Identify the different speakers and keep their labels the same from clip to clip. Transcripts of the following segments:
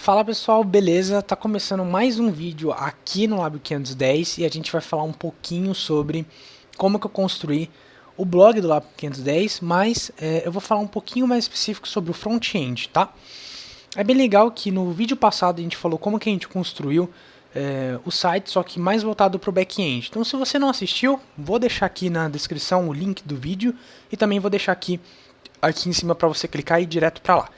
Speaker 1: Fala pessoal, beleza? Tá começando mais um vídeo aqui no Lab 510 e a gente vai falar um pouquinho sobre como que eu construí o blog do Lab 510, mas eu vou falar um pouquinho mais específico sobre o front-end, tá? É bem legal que no vídeo passado a gente falou como que a gente construiu o site, só que mais voltado para o back-end. Então se você não assistiu, vou deixar aqui na descrição o link do vídeo e também vou deixar aqui em cima para você clicar e ir direto para lá.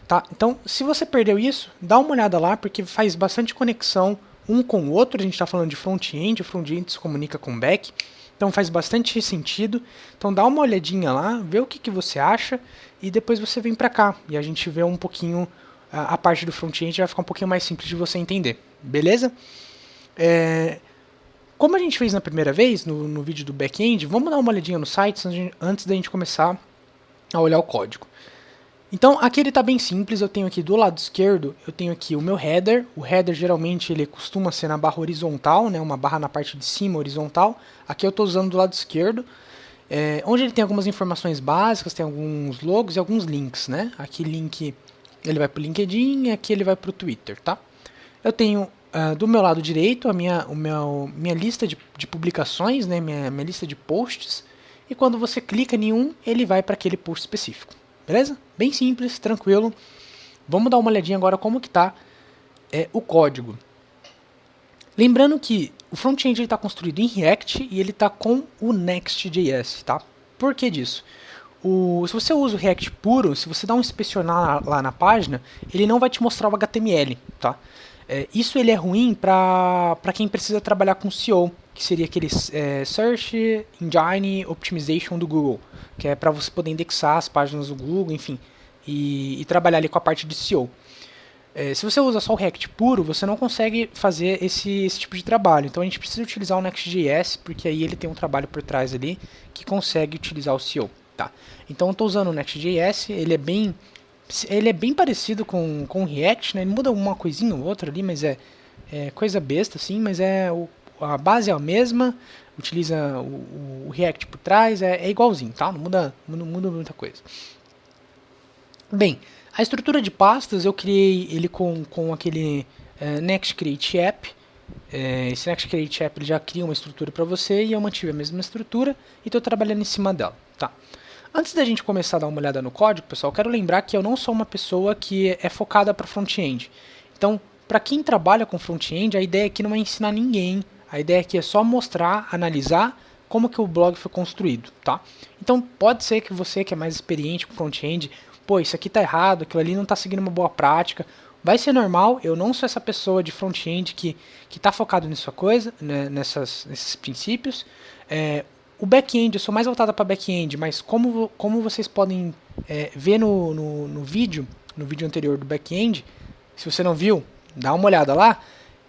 Speaker 1: Tá? Então, se você perdeu isso, dá uma olhada lá, porque faz bastante conexão um com o outro. A gente está falando de front-end, o front-end se comunica com o back, então faz bastante sentido. Então dá uma olhadinha lá, vê o que você acha, e depois você vem para cá, e a gente vê um pouquinho a parte do front-end, vai ficar um pouquinho mais simples de você entender, beleza? Como a gente fez na primeira vez, no vídeo do back-end, vamos dar uma olhadinha no site antes da gente começar a olhar o código. Então aqui ele está bem simples, eu tenho aqui do lado esquerdo, eu tenho aqui o meu header. O header geralmente ele costuma ser na barra horizontal, né, uma barra na parte de cima horizontal. Aqui eu estou usando do lado esquerdo, onde ele tem algumas informações básicas, tem alguns logos e alguns links, né? Aqui link ele vai para o LinkedIn e aqui ele vai para o Twitter, tá? Eu tenho do meu lado direito a minha lista de publicações, né, minha lista de posts, e quando você clica em um, ele vai para aquele post específico. Beleza? Bem simples, tranquilo. Vamos dar uma olhadinha agora como que está o código. Lembrando que o front-end está construído em React e ele está com o Next.js, tá? Por que disso? Se você usa o React puro, se você dá um inspecionar lá na página, ele não vai te mostrar o HTML, tá? Isso ele é ruim para quem precisa trabalhar com SEO, que seria aquele Search Engine Optimization do Google, que é para você poder indexar as páginas do Google, enfim, e trabalhar ali com a parte de SEO. Se você usa só o React puro, você não consegue fazer esse tipo de trabalho. Então a gente precisa utilizar o Next.js, porque aí ele tem um trabalho por trás ali que consegue utilizar o SEO. Tá? Então eu estou usando o Next.js, ele é bem parecido com o React, né? Ele muda uma coisinha ou outra ali, mas é coisa besta, assim, mas a base é a mesma, utiliza o React por trás, é igualzinho, tá? Não muda muita coisa. Bem, a estrutura de pastas eu criei ele com aquele Next Create App. Esse Next Create App ele já cria uma estrutura para você e eu mantive a mesma estrutura e estou trabalhando em cima dela, tá? Antes da gente começar a dar uma olhada no código, pessoal, eu quero lembrar que eu não sou uma pessoa que é focada para front-end. Então, para quem trabalha com front-end, a ideia aqui não é ensinar ninguém. A ideia aqui é só mostrar, analisar como que o blog foi construído, tá? Então, pode ser que você que é mais experiente com front-end, pô, isso aqui tá errado, aquilo ali não tá seguindo uma boa prática. Vai ser normal, eu não sou essa pessoa de front-end que tá focado nessa coisa, né, nesses princípios. O back-end, eu sou mais voltado para back-end, mas como vocês podem ver no vídeo anterior do back-end, se você não viu, dá uma olhada lá,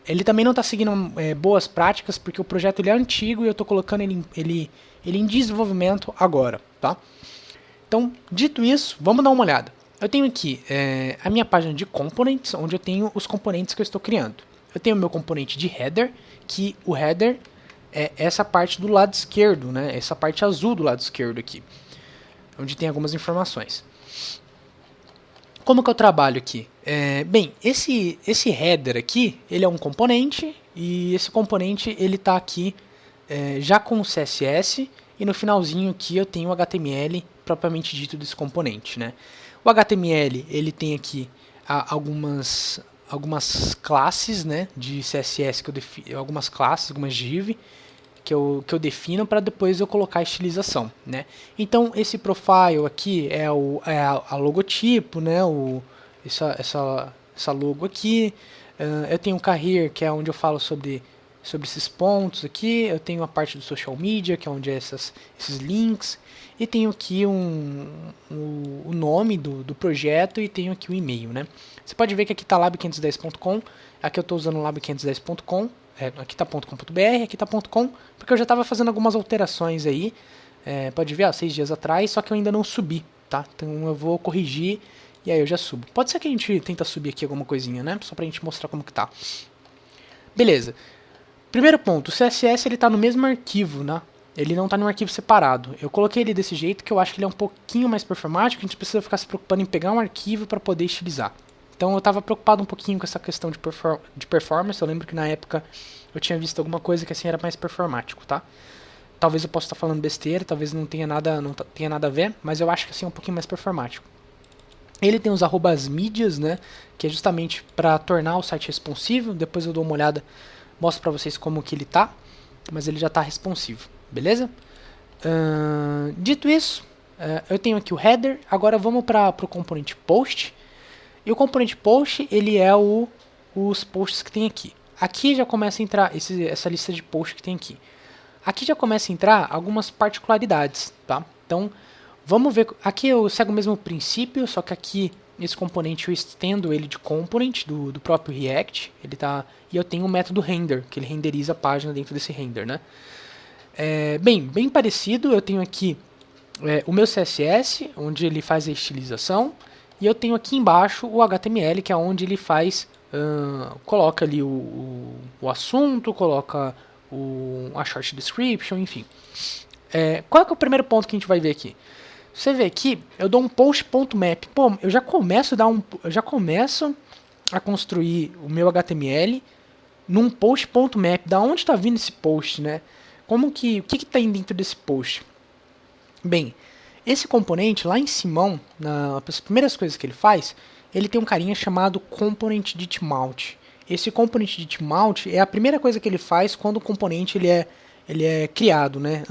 Speaker 1: ele também não está seguindo boas práticas, porque o projeto ele é antigo e eu estou colocando ele em desenvolvimento agora, tá? Então, dito isso, vamos dar uma olhada. Eu tenho aqui a minha página de components, onde eu tenho os componentes que eu estou criando. Eu tenho o meu componente de header, que o header é essa parte do lado esquerdo, né? Essa parte azul do lado esquerdo aqui, onde tem algumas informações. Como que eu trabalho aqui? Bem, esse header aqui, ele é um componente, e esse componente ele está aqui já com o CSS, e no finalzinho aqui eu tenho o HTML propriamente dito desse componente, né? O HTML ele tem aqui algumas classes, né, de CSS que eu defino, algumas div que eu defino para depois eu colocar a estilização, né? Então esse profile aqui é a logotipo, né? Essa logo aqui. Eu tenho o career, que é onde eu falo sobre esses pontos aqui. Eu tenho a parte do social media, que é onde é esses links. E tenho aqui o nome do projeto e tenho aqui o e-mail, né? Você pode ver que aqui está lab510.com, aqui eu estou usando lab510.com, aqui está .com.br, aqui está .com, porque eu já estava fazendo algumas alterações aí, pode ver, 6 dias atrás, só que eu ainda não subi, tá? Então eu vou corrigir e aí eu já subo. Pode ser que a gente tenta subir aqui alguma coisinha, né? Só pra gente mostrar como que tá. Beleza. Primeiro ponto, o CSS ele está no mesmo arquivo, né? Ele não está num arquivo separado. Eu coloquei ele desse jeito que eu acho que ele é um pouquinho mais performático, a gente precisa ficar se preocupando em pegar um arquivo para poder estilizar, Então eu estava preocupado um pouquinho com essa questão de performance. Eu lembro que na época eu tinha visto alguma coisa que assim era mais performático, tá? Talvez eu possa estar falando besteira, talvez não tenha nada a ver, mas eu acho que assim é um pouquinho mais performático. Ele tem os arrobas mídias, né, que é justamente para tornar o site responsivo. Depois eu dou uma olhada, mostro para vocês como que ele tá, mas ele já está responsivo, beleza? Dito isso, eu tenho aqui o header. Agora vamos para o componente post. E o componente post, ele é os posts que tem aqui. Aqui já começa a entrar essa lista de posts que tem aqui. Aqui já começa a entrar algumas particularidades, tá? Então, vamos ver. Aqui eu sigo o mesmo princípio, só que aqui esse componente eu estendo ele de component do próprio React. E eu tenho o método render, que ele renderiza a página dentro desse render, né? Bem parecido. Eu tenho aqui o meu CSS, onde ele faz a estilização. E eu tenho aqui embaixo o HTML, que é onde ele faz, coloca ali o assunto, coloca a short description, enfim. Qual é que é o primeiro ponto que a gente vai ver aqui? Você vê aqui, eu dou um post.map. Pô, eu já começo a construir o meu HTML num post.map. Da onde está vindo esse post, né? O que está dentro desse post? Bem, esse componente lá em cima, as primeiras coisas que ele faz, ele tem um carinha chamado component ditmount. Esse component ditmount é a primeira coisa que ele faz quando o componente ele é criado, né?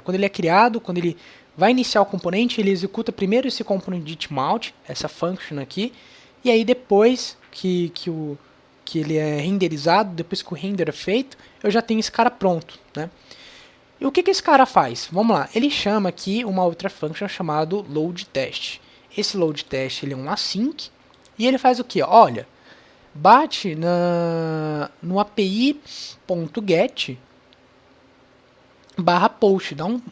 Speaker 1: Quando ele é criado, quando ele vai iniciar o componente, ele executa primeiro esse component ditmount, essa function aqui, e aí depois que ele é renderizado, depois que o render é feito, eu já tenho esse cara pronto, né? E o que esse cara faz? Vamos lá, ele chama aqui uma outra function chamada loadTest. Esse loadTest ele é um async, e ele faz o que? Olha, bate no api.get /post.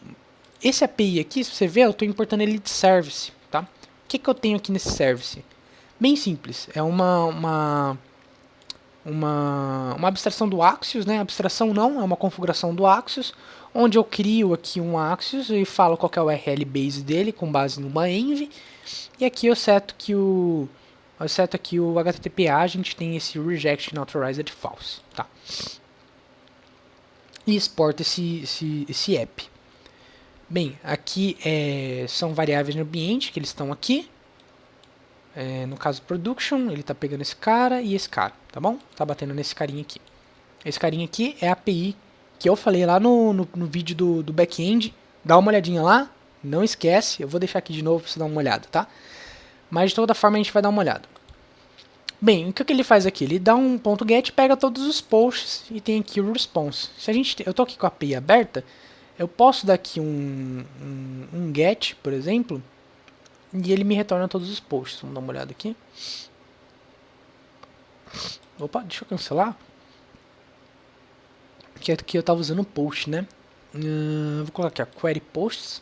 Speaker 1: Esse API aqui, se você ver, eu estou importando ele de service, tá? O que eu tenho aqui nesse service? Bem simples, é uma abstração do Axios, né? Abstração não, é uma configuração do Axios, onde eu crio aqui um Axios e falo qual que é o URL base dele, com base numa env, e aqui eu seto que o HTTPA, a gente tem esse reject authorized false, tá? E exporta esse app. Bem, aqui são variáveis no ambiente que eles estão aqui. No caso production, ele está pegando esse cara e esse cara, tá bom? Tá batendo nesse carinha aqui. Esse carinha aqui é a API que eu falei lá no vídeo do back-end. Dá uma olhadinha lá, não esquece. Eu vou deixar aqui de novo para você dar uma olhada, tá? Mas de toda forma a gente vai dar uma olhada. Bem, o que ele faz aqui? Ele dá um .get, pega todos os posts e tem aqui o response. Eu estou aqui com a API aberta, eu posso dar aqui um get, por exemplo, e ele me retorna todos os posts. Vamos dar uma olhada aqui. Opa, deixa eu cancelar. Porque aqui eu estava usando post, né? Vou colocar aqui a query posts.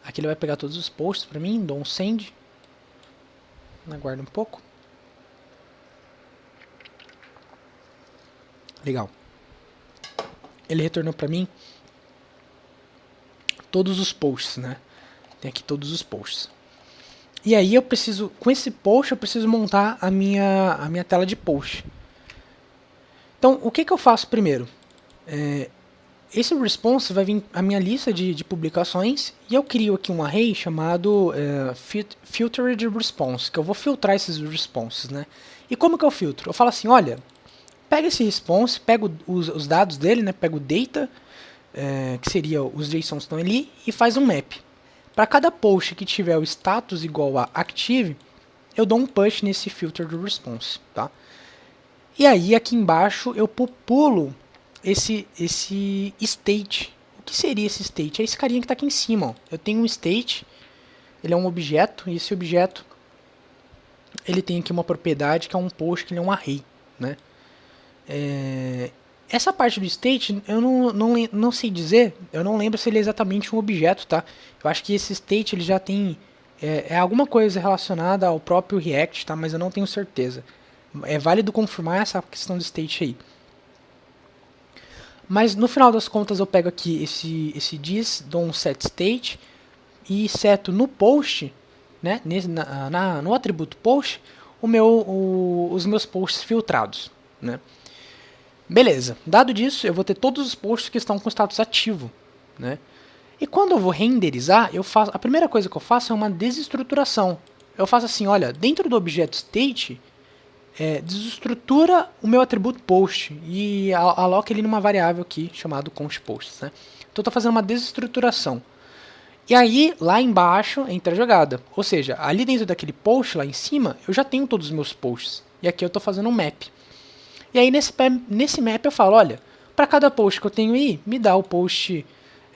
Speaker 1: Aqui ele vai pegar todos os posts para mim, dou um send. Aguarda um pouco. Legal. Ele retornou para mim todos os posts, né? Tem aqui todos os posts. E aí eu preciso, com esse post, eu preciso montar a minha tela de post. Então, o que eu faço primeiro? Esse response vai vir a minha lista de publicações e eu crio aqui um array chamado filtered response, que eu vou filtrar esses responses, né? E como que eu filtro? Eu falo assim, olha, pega esse response, pega os dados dele, né? Pega o data, que seria os JSONs que estão ali, e faz um map. Para cada post que tiver o status igual a active, eu dou um push nesse filtered response, tá? E aí aqui embaixo eu populo esse state. O que seria esse state? É esse carinha que está aqui em cima, ó. Eu tenho um state, ele é um objeto, e esse objeto ele tem aqui uma propriedade que é um post, que ele é um array, né? Essa parte do state, eu não sei dizer, eu não lembro se ele é exatamente um objeto, tá? Eu acho que esse state ele já tem, alguma coisa relacionada ao próprio React, tá? Mas eu não tenho certeza. É válido confirmar essa questão do state aí. Mas no final das contas eu pego aqui esse this, dou um set state e seto no post, né? No atributo post, os meus posts filtrados, né? Beleza, dado disso, eu vou ter todos os posts que estão com status ativo, né? E quando eu vou renderizar, a primeira coisa que eu faço é uma desestruturação. Eu faço assim, olha, dentro do objeto state, desestrutura o meu atributo post e aloca ele numa variável aqui chamado constPosts, né? Então eu estou fazendo uma desestruturação. E aí, lá embaixo, entra a jogada. Ou seja, ali dentro daquele post, lá em cima, eu já tenho todos os meus posts. E aqui eu estou fazendo um map. E aí, nesse map, eu falo, olha, para cada post que eu tenho aí, me dá o post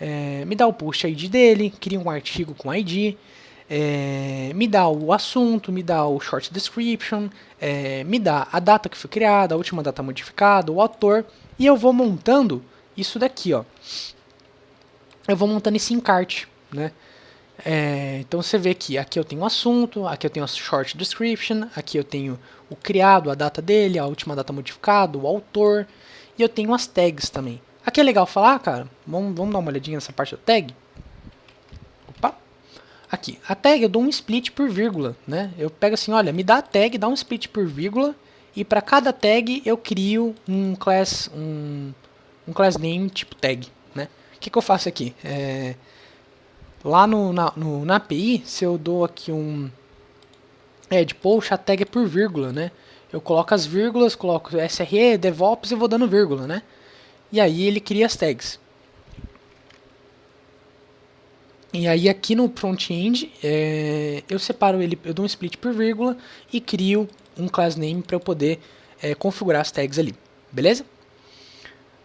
Speaker 1: ID dele, cria um artigo com ID, me dá o assunto, me dá o short description, me dá a data que foi criada, a última data modificada, o autor, e eu vou montando isso daqui, ó. Eu vou montando esse encarte, né? Então você vê que aqui eu tenho o assunto, aqui eu tenho a short description, aqui eu tenho o criado, a data dele, a última data modificada, o autor, e eu tenho as tags também. Aqui é legal falar, cara, vamos dar uma olhadinha nessa parte da tag. Opa! Aqui, a tag eu dou um split por vírgula, né? Eu pego assim, olha, me dá a tag, dá um split por vírgula, e para cada tag eu crio um class name tipo tag, né? O que eu faço aqui? Lá na API, se eu dou aqui um add post, a tag é por vírgula, né? Eu coloco as vírgulas, coloco SRE, DevOps e vou dando vírgula, né? E aí ele cria as tags. E aí aqui no front-end, eu separo ele, eu dou um split por vírgula e crio um class name para eu poder configurar as tags ali, beleza?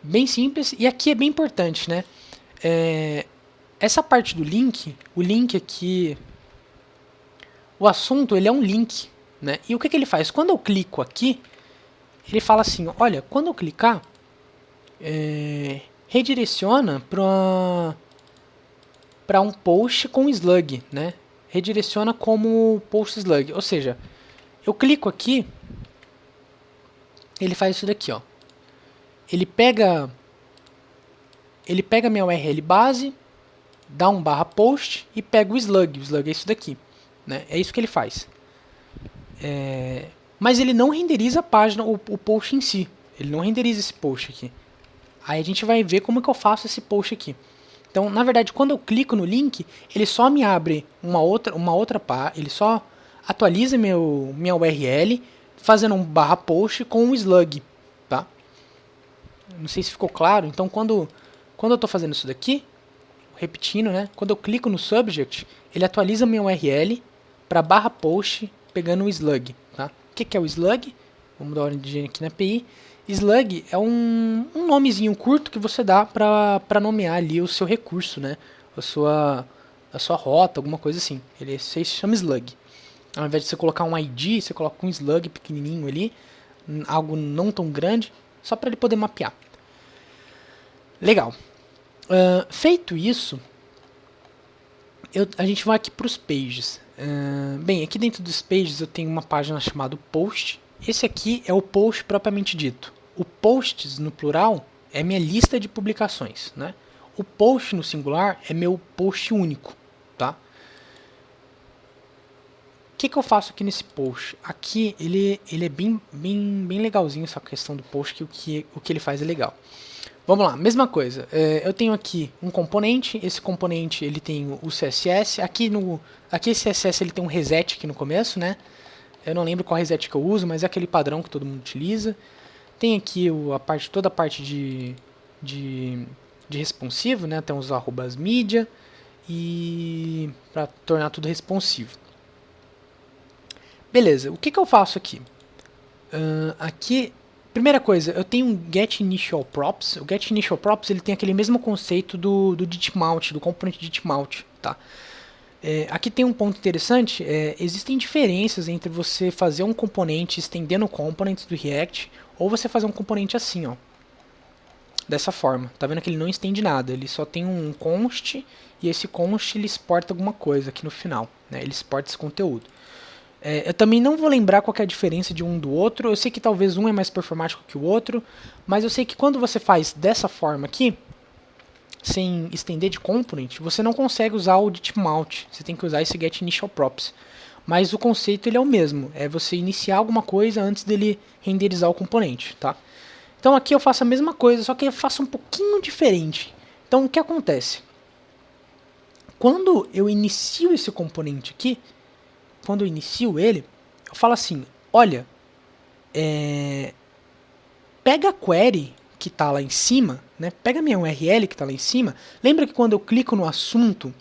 Speaker 1: Bem simples, e aqui é bem importante, né? Essa parte do link, o link aqui, o assunto, ele é um link, né? E o que ele faz? Quando eu clico aqui, ele fala assim, olha, quando eu clicar, redireciona para um post com slug, né? Redireciona como post slug, ou seja, eu clico aqui, ele faz isso daqui, ó. Ele pega minha URL base, dá um /post e pega o slug é isso daqui, né? É isso que ele faz. Mas ele não renderiza a página, o post em si. Ele não renderiza esse post aqui. Aí a gente vai ver como que eu faço esse post aqui. Então, na verdade, quando eu clico no link, ele só me abre uma outra página, ele só atualiza minha URL, fazendo um /post com um slug, tá? Não sei se ficou claro. Então, quando eu estou fazendo isso daqui, repetindo, né? Quando eu clico no subject, ele atualiza minha URL para /post pegando o slug, tá? O que é o slug? Vamos dar uma olhadinha aqui na API. Slug é um nomezinho curto que você dá para nomear ali o seu recurso, né? A sua rota, alguma coisa assim. Ele se chama slug. Ao invés de você colocar um ID, você coloca um slug pequenininho ali, algo não tão grande, só para ele poder mapear. Legal. Feito isso, a gente vai aqui para os pages. Bem, aqui dentro dos pages eu tenho uma página chamada post. Esse aqui é o post propriamente dito. O posts no plural é minha lista de publicações, né? O post no singular é meu post único, tá? O que eu faço aqui nesse post? Aqui ele é bem legalzinho essa questão do post, que o que ele faz é legal. Vamos lá, mesma coisa. Eu tenho aqui um componente. Esse componente ele tem o CSS. Aqui esse CSS ele tem um reset aqui no começo, né? Eu não lembro qual reset que eu uso, mas é aquele padrão que todo mundo utiliza. Tem aqui toda a parte de responsivo, né? Tem os arrobas mídia e para tornar tudo responsivo. Beleza, o que eu faço aqui? Aqui, primeira coisa, eu tenho um getInitialProps. O getInitialProps ele tem aquele mesmo conceito do ditmount, do componente ditmount, tá? Aqui tem um ponto interessante, existem diferenças entre você fazer um componente estendendo components do React ou você fazer um componente assim, ó, dessa forma. Tá vendo que ele não estende nada, ele só tem um const e esse const ele exporta alguma coisa aqui no final, né? Ele exporta esse conteúdo. Eu também não vou lembrar qual é a diferença de um do outro, eu sei que talvez um é mais performático que o outro, mas eu sei que quando você faz dessa forma aqui, sem estender de component, você não consegue usar o ditmount, você tem que usar esse getInitialProps. mas o conceito ele é o mesmo, é você iniciar alguma coisa antes dele renderizar o componente, tá? Então aqui eu faço a mesma coisa, só que eu faço um pouquinho diferente. Então o que acontece? Quando eu inicio esse componente aqui, quando eu inicio ele, eu falo assim, olha, pega a query que está lá em cima, né? Pega a minha URL que está lá em cima. Lembra que quando eu clico no assunto,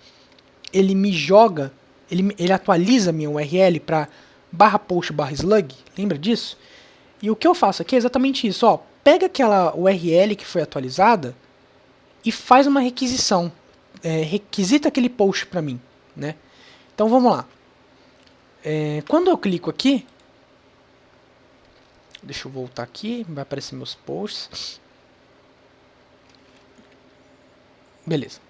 Speaker 1: ele me joga, ele atualiza a minha URL para /post/slug? Lembra disso? E o que eu faço aqui é exatamente isso. Ó, pega aquela URL que foi atualizada e faz uma requisição. Requisita aquele post para mim, né? Então vamos lá. Quando eu clico aqui, deixa eu voltar aqui, vai aparecer meus posts. Beleza.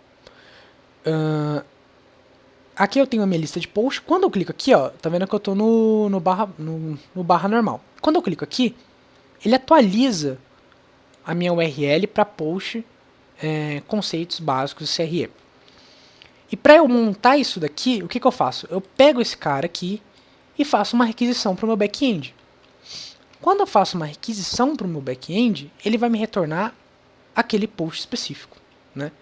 Speaker 1: Aqui eu tenho a minha lista de posts. Quando eu clico aqui, ó, tá vendo que eu tô no barra normal. Quando eu clico aqui, ele atualiza a minha URL para post conceitos básicos de CRE. E para eu montar isso daqui, o que eu faço? Eu pego esse cara aqui e faço uma requisição para o meu back-end. Quando eu faço uma requisição para o meu back-end, ele vai me retornar aquele post específico, né?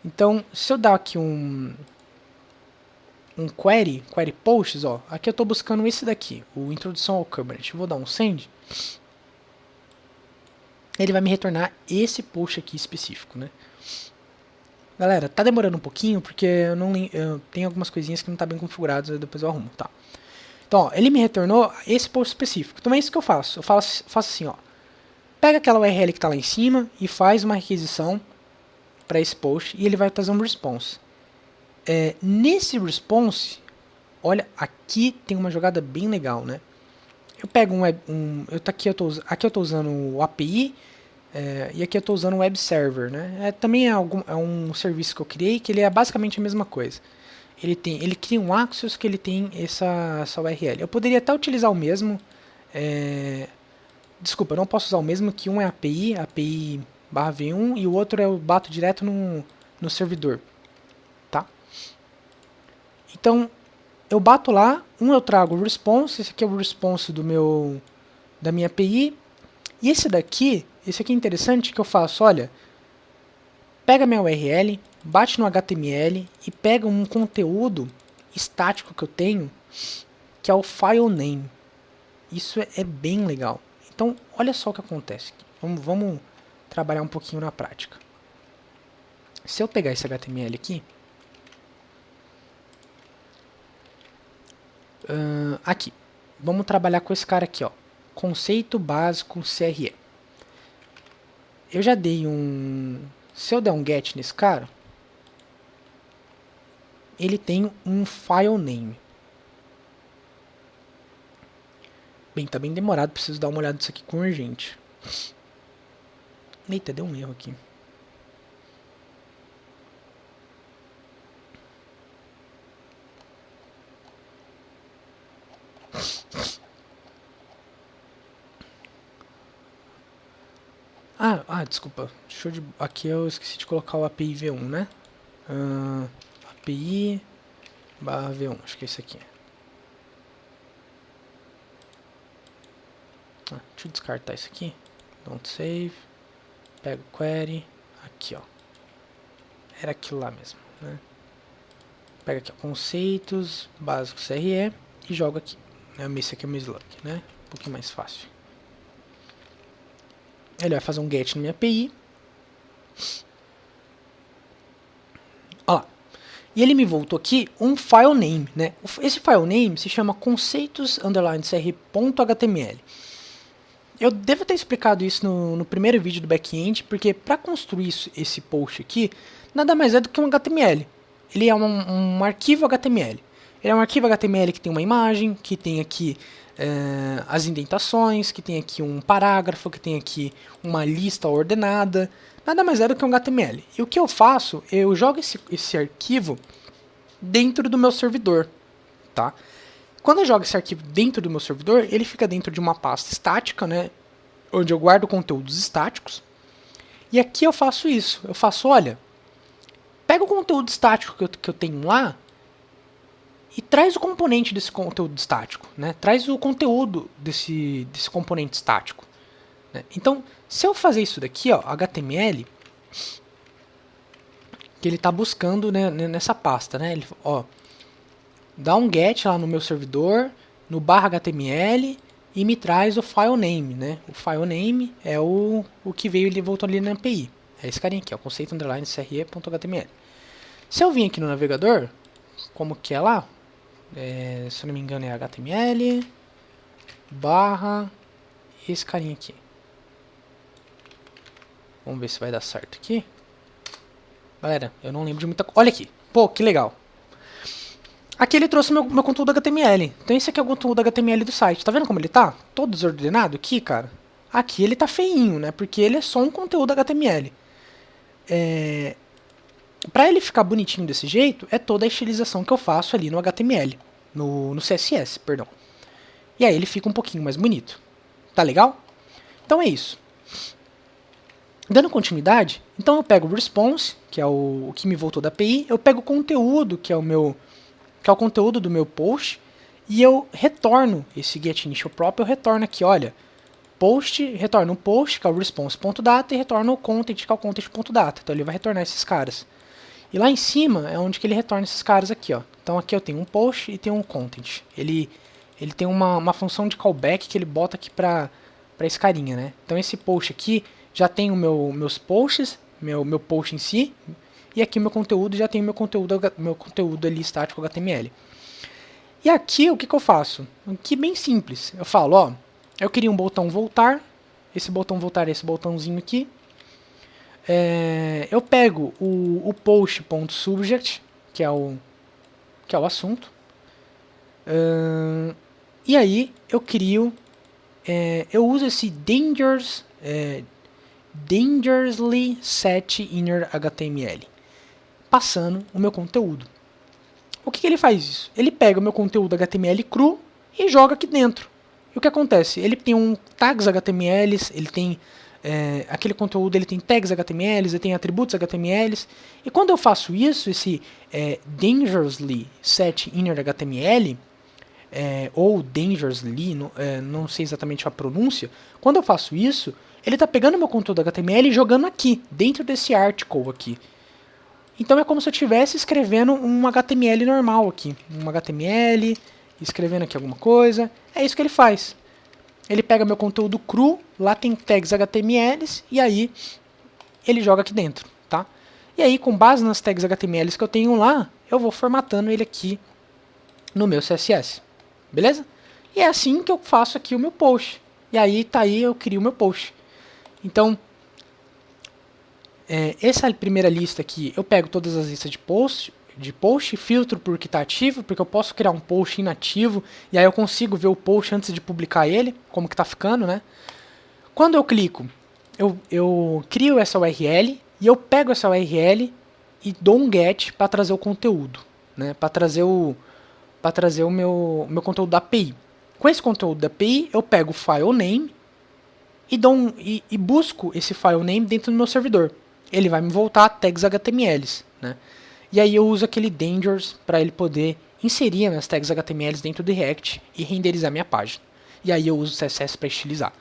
Speaker 1: Então, se eu dar aqui um query posts, ó, aqui eu estou buscando esse daqui, o introdução ao Kubernetes. Vou dar um send. Ele vai me retornar esse post aqui específico, né? Galera, tá demorando um pouquinho porque eu tenho algumas coisinhas que não tá bem configuradas, depois eu arrumo, tá? Então, ó, ele me retornou esse post específico. Então é isso que eu faço. Eu faço assim, ó. Pega aquela URL que tá lá em cima e faz uma requisição para esse post e ele vai trazer um response. Nesse response, olha, aqui tem uma jogada bem legal, né? Eu pego aqui eu tô usando o API e aqui eu estou usando o web server, né? Também é um serviço que eu criei que ele é basicamente a mesma coisa. Ele cria um Axios que ele tem essa URL. Eu poderia até utilizar o mesmo. Desculpa, eu não posso usar o mesmo, que um é API /v1 e o outro eu bato direto no servidor, tá? Então eu bato lá, eu trago o response, esse aqui é o response da minha API, e esse aqui é interessante que eu faço, olha, pega minha URL, bate no HTML e pega um conteúdo estático que eu tenho, que é o file name. Isso é bem legal. Então, olha só o que acontece aqui. Vamos trabalhar um pouquinho na prática. Se eu pegar esse HTML aqui, aqui, vamos trabalhar com esse cara aqui, ó, conceito básico CRE. Eu já dei se eu der um get nesse cara, ele tem um file name. Bem, tá bem demorado, preciso dar uma olhada nisso aqui com urgente. Eita, deu um erro aqui. Desculpa. Aqui eu esqueci de colocar o API V1, né? API /V1, acho que é esse aqui. Deixa eu descartar isso aqui. Don't save. Pego query. Aqui, ó. Era aquilo lá mesmo, né? Pega aqui, ó, conceitos básicos CRE e joga aqui. Esse aqui é o meu slug, né? Um pouquinho mais fácil. Ele vai fazer um get na minha API. Olha lá. E ele me voltou aqui um file name, né? Esse file name se chama conceitos_cr.html. Eu devo ter explicado isso no primeiro vídeo do back-end, porque para construir esse post aqui, nada mais é do que um HTML. Ele é um arquivo HTML. Ele é um arquivo HTML que tem uma imagem, que tem aqui as indentações, que tem aqui um parágrafo, que tem aqui uma lista ordenada. Nada mais é do que um HTML. E o que eu faço, eu jogo esse arquivo dentro do meu servidor, tá? Quando eu jogo esse arquivo dentro do meu servidor, ele fica dentro de uma pasta estática, né? Onde eu guardo conteúdos estáticos. E aqui eu faço isso. Eu faço, olha, pega o conteúdo estático que eu tenho lá e traz o componente desse conteúdo estático, né? Traz o conteúdo desse componente estático. Né? Então, se eu fazer isso daqui, ó, HTML, que ele está buscando, né, nessa pasta, né? Ele, ó, dá um get lá no meu servidor, no /html, e me traz o file name, né? O file name é o que veio, ele voltou ali na API. É esse carinha aqui, ó, conceito underline cre.html. Se eu vim aqui no navegador, como que é lá? Se eu não me engano é HTML barra esse carinha aqui. Vamos ver se vai dar certo aqui. Galera, eu não lembro de muita coisa. Olha aqui. Pô, que legal. Aqui ele trouxe meu conteúdo HTML. Então esse aqui é o conteúdo HTML do site. Tá vendo como ele tá? Todo desordenado aqui, cara. Aqui ele tá feinho, né? Porque ele é só um conteúdo HTML. Para ele ficar bonitinho desse jeito, é toda a estilização que eu faço ali no HTML. No CSS, perdão. E aí ele fica um pouquinho mais bonito. Tá legal? Então é isso. Dando continuidade, então eu pego o response, que é o que me voltou da API, eu pego o conteúdo, que é o conteúdo do meu post, e eu retorno esse getInitialProp, eu retorno aqui, olha, retorno um post, que é o response.data, e retorno o content, que é o content.data. Então ele vai retornar esses caras. E lá em cima é onde que ele retorna esses caras aqui, ó. Então aqui eu tenho um post e tenho um content. Ele tem uma função de callback que ele bota aqui para esse carinha, né? Então esse post aqui já tem meus posts, meu post em si, e aqui meu conteúdo já tem meu conteúdo ali estático HTML. E aqui o que eu faço? Aqui bem simples. Eu falo, ó, eu queria um botão voltar, esse botão voltar é esse botãozinho aqui. Eu pego o post.subject, que é o assunto, e aí eu crio, eu uso esse dangerously set inner HTML, passando o meu conteúdo. O que ele faz isso? Ele pega o meu conteúdo HTML cru e joga aqui dentro. E o que acontece? Ele tem um tags HTMLs, ele tem aquele conteúdo, ele tem tags HTMLs, ele tem atributos HTMLs. E quando eu faço isso, esse dangerously set inner HTML, ou dangerously, não sei exatamente a pronúncia, quando eu faço isso, ele está pegando meu conteúdo HTML e jogando aqui, dentro desse article aqui. Então é como se eu estivesse escrevendo um HTML normal aqui. Um HTML, escrevendo aqui alguma coisa. É isso que ele faz. Ele pega meu conteúdo cru, lá tem tags HTMLs, e aí ele joga aqui dentro, tá? E aí, com base nas tags HTMLs que eu tenho lá, eu vou formatando ele aqui no meu CSS. Beleza? E é assim que eu faço aqui o meu post. E aí, eu crio o meu post. Então, essa primeira lista aqui, eu pego todas as listas de post, filtro por que está ativo, porque eu posso criar um post inativo, e aí eu consigo ver o post antes de publicar ele, como que está ficando, né? Quando eu clico, eu crio essa URL, e eu pego essa URL e dou um get para trazer o conteúdo, né? Para trazer o meu conteúdo da API. Com esse conteúdo da API, eu pego o file name e busco esse file name dentro do meu servidor. Ele vai me voltar tags HTMLs, né? E aí eu uso aquele Dangers para ele poder inserir minhas tags HTMLs dentro do React e renderizar minha página. E aí eu uso o CSS para estilizar.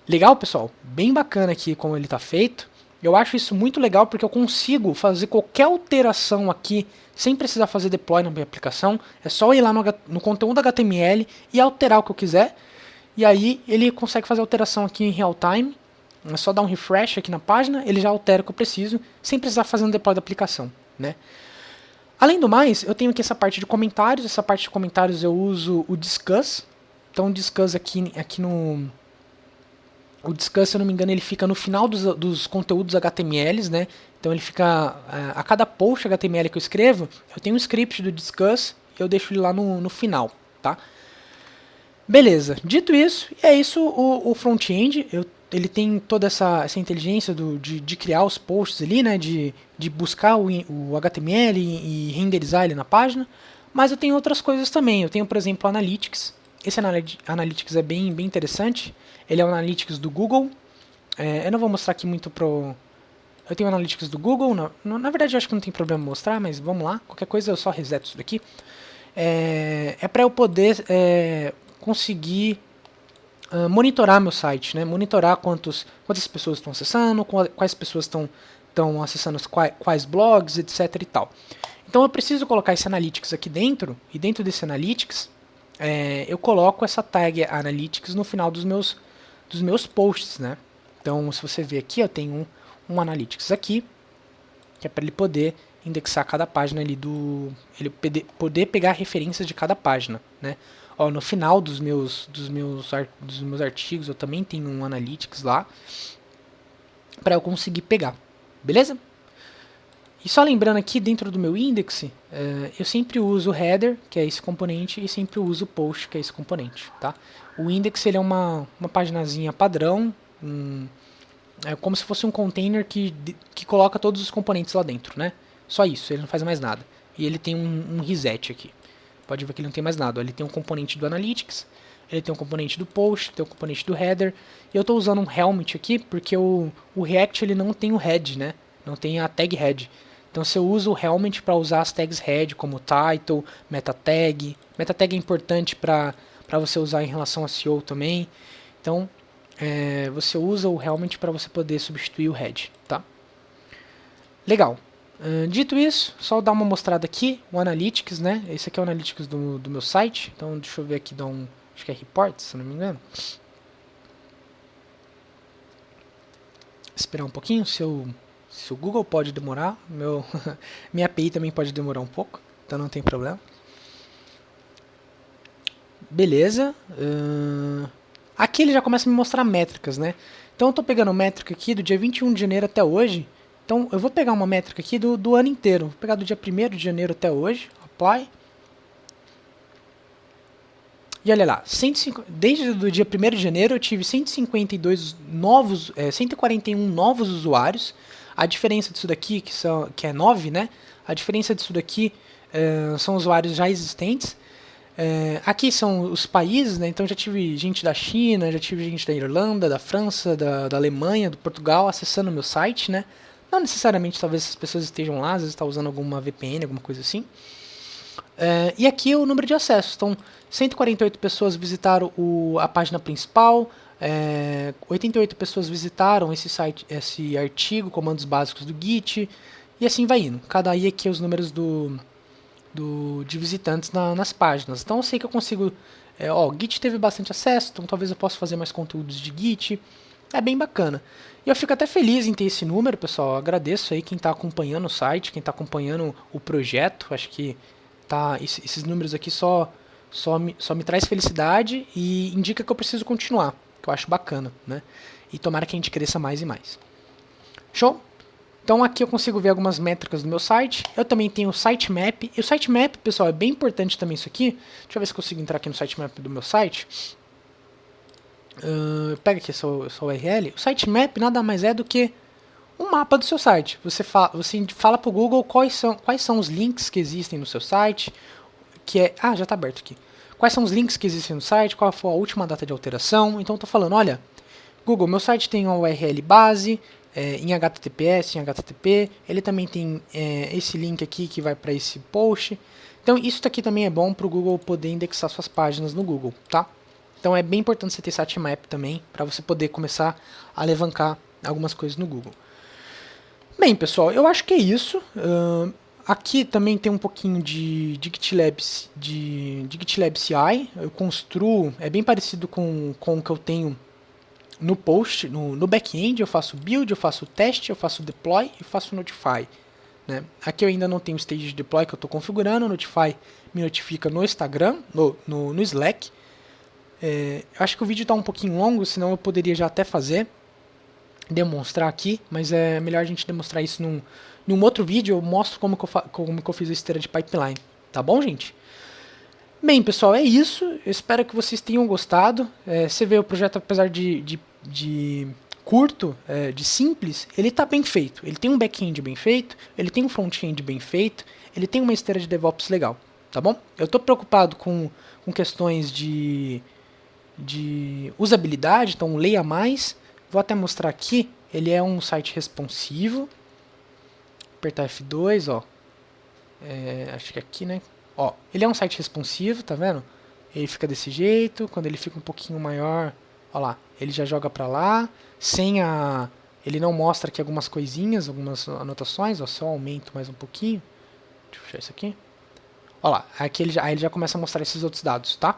Speaker 1: Legal, pessoal? Bem bacana aqui como ele está feito. Eu acho isso muito legal porque eu consigo fazer qualquer alteração aqui sem precisar fazer deploy na minha aplicação. É só ir lá no conteúdo HTML e alterar o que eu quiser. E aí ele consegue fazer alteração aqui em real time. É só dar um refresh aqui na página, ele já altera o que eu preciso, sem precisar fazer um deploy da aplicação, né? Além do mais, eu tenho aqui essa parte de comentários. Essa parte de comentários eu uso o Discuss. Então o Discuss aqui no... O Discuss, se eu não me engano, ele fica no final dos conteúdos HTMLs, né? Então ele fica... A cada post HTML que eu escrevo, eu tenho um script do Discuss e eu deixo ele lá no final, tá? Beleza, dito isso, é isso o front-end. Ele tem toda essa inteligência de criar os posts ali, né, de buscar o HTML e renderizar ele na página, mas eu tenho outras coisas também. Eu tenho, por exemplo, o Analytics. Esse Analytics é bem interessante. Ele é o Analytics do Google. Eu não vou mostrar aqui muito pro... Eu tenho o Analytics do Google. Na verdade, eu acho que não tem problema mostrar, mas vamos lá. Qualquer coisa eu só reseto isso daqui. é para eu poder conseguir monitorar meu site, né? Monitorar quantas pessoas estão acessando, quais pessoas estão acessando quais blogs, etc e tal. Então eu preciso colocar esse Analytics aqui dentro, e dentro desse Analytics eu coloco essa tag Analytics no final dos meus posts, né? Então se você ver aqui, eu tenho um Analytics aqui, que é para ele poder indexar cada página ali ele poder pegar referências de cada página, né? Ó, no final dos meus artigos eu também tenho um Analytics lá para eu conseguir pegar, beleza? E só lembrando aqui, dentro do meu index, eu sempre uso o header, que é esse componente, e sempre uso o post, que é esse componente, tá? O index ele é uma paginazinha padrão, é como se fosse um container que coloca todos os componentes lá dentro, né? Só isso, ele não faz mais nada. E ele tem um reset aqui. Pode ver que ele não tem mais nada. Ele tem um componente do Analytics, ele tem um componente do Post, tem um componente do Header. E eu estou usando um Helmet aqui porque o React ele não tem o head, né? Não tem a tag head. Então se eu uso o Helmet para usar as tags head, como title, meta tag. Meta tag é importante para você usar em relação a SEO também. Então você usa o Helmet para você poder substituir o head, tá? Legal. Dito isso, só dar uma mostrada aqui, o Analytics, né? Esse aqui é o Analytics do meu site. Então, deixa eu ver aqui, acho que é Reports, se não me engano. Esperar um pouquinho, se o Google pode demorar, minha API também pode demorar um pouco, então não tem problema. Beleza. Aqui ele já começa a me mostrar métricas, né? Então eu estou pegando métrica aqui do dia 21 de janeiro até hoje. Então eu vou pegar uma métrica aqui do ano inteiro. Vou pegar do dia 1º de janeiro até hoje. Apply. E olha lá, desde o dia 1º de janeiro eu tive 141 novos usuários. A diferença disso daqui, que é 9, né? A diferença disso daqui são usuários já existentes. Aqui são os países, né? Então já tive gente da China, já tive gente da Irlanda, da França, da Alemanha, do Portugal acessando o meu site, né? Não necessariamente talvez essas pessoas estejam lá, às vezes está usando alguma VPN, alguma coisa assim. E aqui é o número de acessos. Então, 148 pessoas visitaram a página principal, 88 pessoas visitaram esse artigo, comandos básicos do Git, e assim vai indo. Cada aí aqui é os números de visitantes nas páginas. Então eu sei que eu consigo... o Git teve bastante acesso, então talvez eu possa fazer mais conteúdos de Git. É bem bacana. E eu fico até feliz em ter esse número, pessoal. Eu agradeço aí quem está acompanhando o site, quem está acompanhando o projeto. Acho que esses números aqui só me traz felicidade e indica que eu preciso continuar, que eu acho bacana, né? E tomara que a gente cresça mais e mais. Show? Então aqui eu consigo ver algumas métricas do meu site. Eu também tenho o sitemap. E o sitemap, pessoal, é bem importante também isso aqui. Deixa eu ver se eu consigo entrar aqui no sitemap do meu site. Pega aqui essa URL. O sitemap nada mais é do que um mapa do seu site. Você fala para o Google quais são os links que existem no seu site. Já está aberto aqui. Quais são os links que existem no site, qual foi a última data de alteração. Então eu estou falando, olha, Google, meu site tem uma URL base, em HTTPS, em HTTP. Ele também tem esse link aqui que vai para esse post. Então isso aqui também é bom para o Google poder indexar suas páginas no Google, tá? Então é bem importante você ter sitemap também, para você poder começar a alavancar algumas coisas no Google. Bem, pessoal, eu acho que é isso. Aqui também tem um pouquinho de GitLab CI. Eu construo, é bem parecido com o que eu tenho no post, no back-end. Eu faço build, eu faço teste, eu faço deploy e faço notify. Né? Aqui eu ainda não tenho o stage de deploy que eu estou configurando. O notify me notifica no Instagram, no Slack. Acho que o vídeo está um pouquinho longo, senão eu poderia já até demonstrar aqui, mas é melhor a gente demonstrar isso num outro vídeo. Eu mostro como que eu fiz a esteira de pipeline, tá bom, gente? Bem, pessoal, é isso. Eu espero que vocês tenham gostado. Você vê o projeto, apesar de curto, de simples, ele está bem feito. Ele tem um back-end bem feito, ele tem um front-end bem feito, ele tem uma esteira de DevOps legal, tá bom? Eu estou preocupado com questões de usabilidade, então leia mais. Vou até mostrar aqui, ele é um site responsivo. Apertar F2, ó. Acho que aqui, né? Ó, ele é um site responsivo, tá vendo? Ele fica desse jeito, quando ele fica um pouquinho maior, ó lá, ele já joga pra lá, sem a... Ele não mostra aqui algumas coisinhas, algumas anotações, ó, só aumento mais um pouquinho. Deixa eu fechar isso aqui. Ó lá, aqui aí ele já começa a mostrar esses outros dados, tá?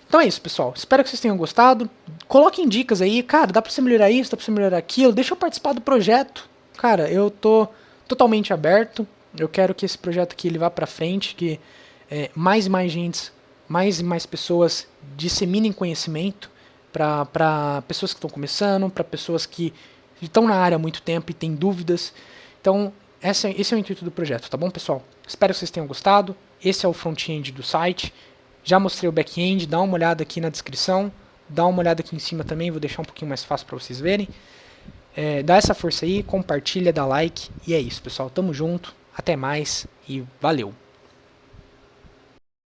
Speaker 1: Então é isso, pessoal. Espero que vocês tenham gostado. Coloquem dicas aí. Cara, dá pra você melhorar isso, dá pra você melhorar aquilo. Deixa eu participar do projeto. Cara, eu tô totalmente aberto. Eu quero que esse projeto aqui ele vá pra frente, que mais e mais gente, mais e mais pessoas disseminem conhecimento para pessoas que estão começando, para pessoas que estão na área há muito tempo e têm dúvidas. Então, esse é o intuito do projeto, tá bom, pessoal? Espero que vocês tenham gostado. Esse é o front-end do site. Já mostrei o back-end, dá uma olhada aqui na descrição. Dá uma olhada aqui em cima também, vou deixar um pouquinho mais fácil para vocês verem. Dá essa força aí, compartilha, dá like. E é isso, pessoal. Tamo junto, até mais e valeu!